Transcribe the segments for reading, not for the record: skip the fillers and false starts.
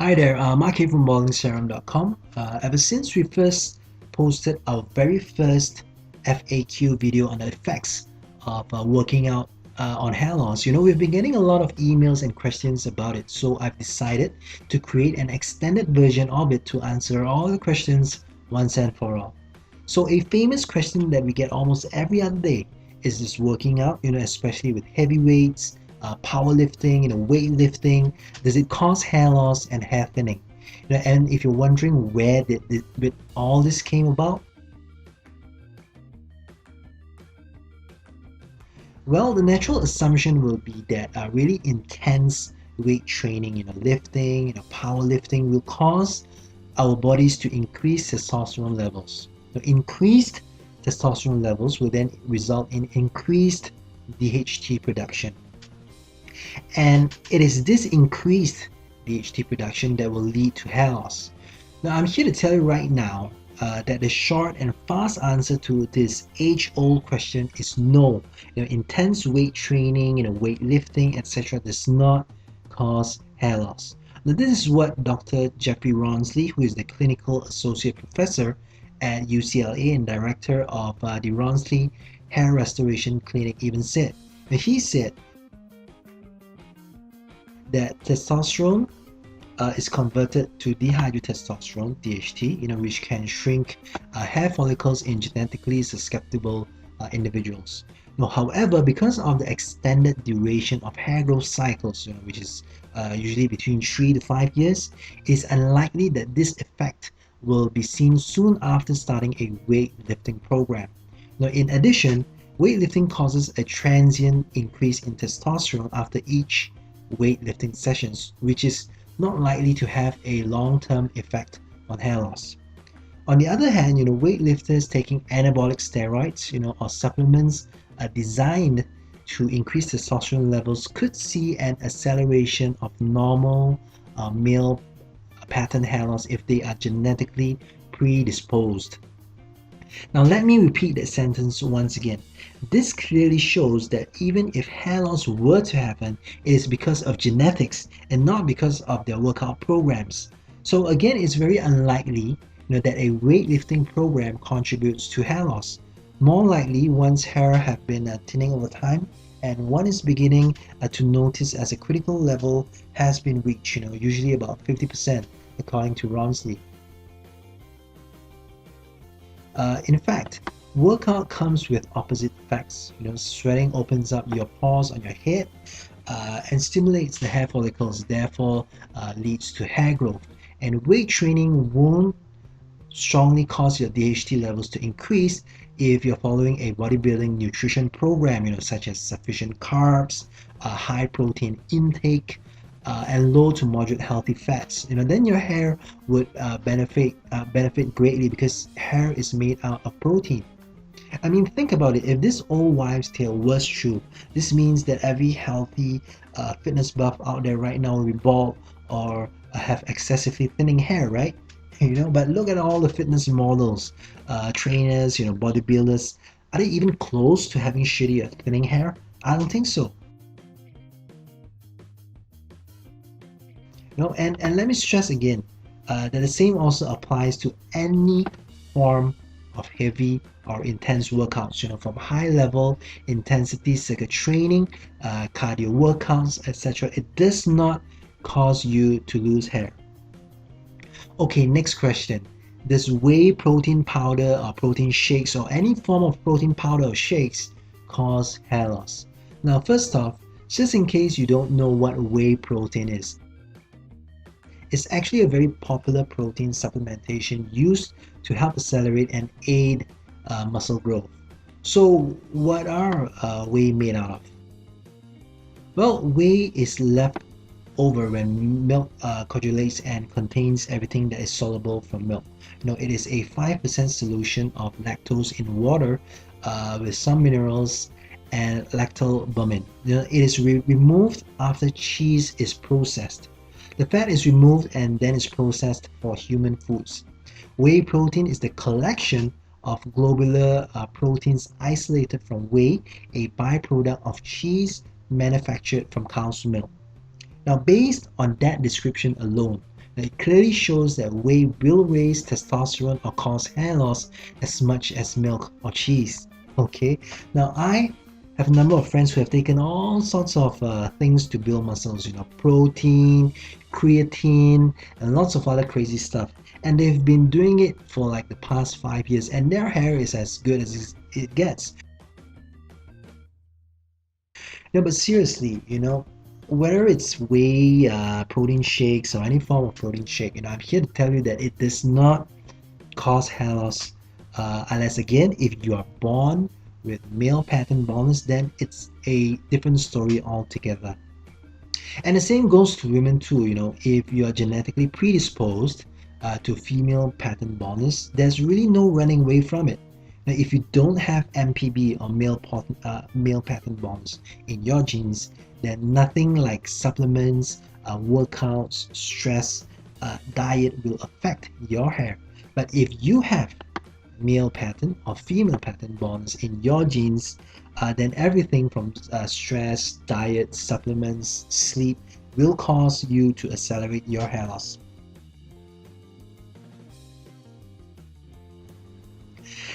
Hi there, Mark here from bodybuilding.com. Ever since we first posted our very first FAQ video on the effects of working out on hair loss, we've been getting a lot of emails and questions about it. So I've decided to create an extended version of it to answer all the questions once and for all. So a famous question that we get almost every other day is this working out, especially with heavy weights, powerlifting, weightlifting, does it cause hair loss and hair thinning? And if you're wondering where did all this came about, well, the natural assumption will be that really intense weight training, lifting, powerlifting will cause our bodies to increase testosterone levels. So increased testosterone levels will then result in increased DHT production. And it is this increased DHT production that will lead to hair loss. Now, I'm here to tell you right now that the short and fast answer to this age-old question is no. Intense weight training, weightlifting, etc. does not cause hair loss. Now, this is what Dr. Jeffrey Rawnsley, who is the clinical associate professor at UCLA and director of the Rawnsley Hair Restoration Clinic, even said. Now, he said that testosterone is converted to dihydrotestosterone, DHT, which can shrink hair follicles in genetically susceptible individuals. Now, however, because of the extended duration of hair growth cycles, which is usually between 3 to 5 years, it's unlikely that this effect will be seen soon after starting a weightlifting program. Now, in addition, weightlifting causes a transient increase in testosterone after each weightlifting sessions, which is not likely to have a long-term effect on hair loss. On the other hand, weightlifters taking anabolic steroids, or supplements designed to increase testosterone levels could see an acceleration of normal male pattern hair loss if they are genetically predisposed. Now let me repeat that sentence once again. This clearly shows that even if hair loss were to happen, it is because of genetics and not because of their workout programs. So again, it's very unlikely that a weightlifting program contributes to hair loss. More likely, one's hair have been thinning over time and one is beginning to notice as a critical level has been reached, usually about 50% according to Rawnsley. In fact, workout comes with opposite effects. Sweating opens up your pores on your head and stimulates the hair follicles, therefore leads to hair growth. And weight training won't strongly cause your DHT levels to increase if you're following a bodybuilding nutrition program, such as sufficient carbs, high protein intake, and low to moderate healthy fats. Then your hair would benefit greatly because hair is made out of protein. I mean, think about it. If this old wives' tale was true, this means that every healthy fitness buff out there right now will be bald or have excessively thinning hair, right? But look at all the fitness models, trainers, bodybuilders. Are they even close to having shitty or thinning hair? I don't think so. And let me stress again that the same also applies to any form of heavy or intense workouts, from high level intensity circuit training, cardio workouts, etc. It does not cause you to lose hair. Okay, next question. Does whey protein powder or protein shakes or any form of protein powder or shakes cause hair loss? Now, first off, just in case you don't know what whey protein is, it's actually a very popular protein supplementation used to help accelerate and aid muscle growth. So what are whey made out of? Well, whey is left over when milk coagulates and contains everything that is soluble from milk. It is a 5% solution of lactose in water with some minerals and lactobumene. It is removed after cheese is processed. The fat is removed and then is processed for human foods. Whey protein is the collection of globular proteins isolated from whey, a byproduct of cheese manufactured from cow's milk. Now, based on that description alone, It clearly shows that whey will raise testosterone or cause hair loss as much as milk or cheese. Okay, now I have a number of friends who have taken all sorts of things to build muscles, protein, creatine, and lots of other crazy stuff. And they've been doing it for like the past 5 years, and their hair is as good as it gets. No, but seriously, whether it's whey, protein shakes, or any form of protein shake, I'm here to tell you that it does not cause hair loss, unless again, if you are born with male pattern baldness, then it's a different story altogether. And the same goes to women too. If you are genetically predisposed to female pattern baldness, there's really no running away from it. Now, if you don't have MPB or male pattern baldness in your genes, then nothing like supplements, workouts, stress, diet will affect your hair. But if you have male pattern or female pattern baldness in your genes, then everything from stress, diet, supplements, sleep will cause you to accelerate your hair loss.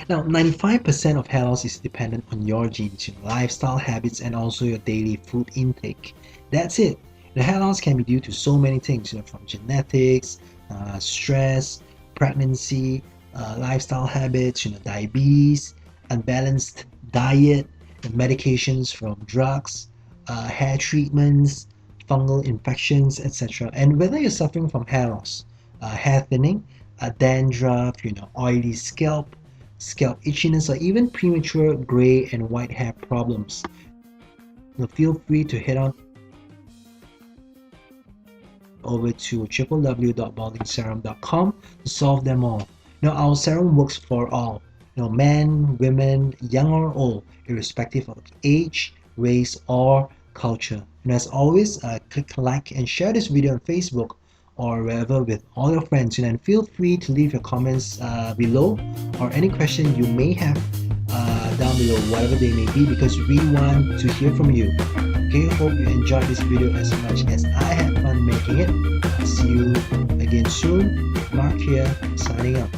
Now, 95% of hair loss is dependent on your genes, lifestyle habits, and also your daily food intake. That's it. The hair loss can be due to so many things, from genetics, stress, pregnancy, lifestyle habits, diabetes, unbalanced diet, medications from drugs, hair treatments, fungal infections, etc. And whether you're suffering from hair loss, hair thinning, dandruff, oily scalp itchiness, or even premature gray and white hair problems, feel free to head on over to www.baldingserum.com to solve them all. Our serum works for all, men, women, young or old, irrespective of age, race, or culture. And as always, click like and share this video on Facebook or wherever with all your friends, and feel free to leave your comments below, or any question you may have down below, whatever they may be, because we want to hear from you. Okay, hope you enjoyed this video as much as I had fun making it. See you again soon. Mark here, signing out.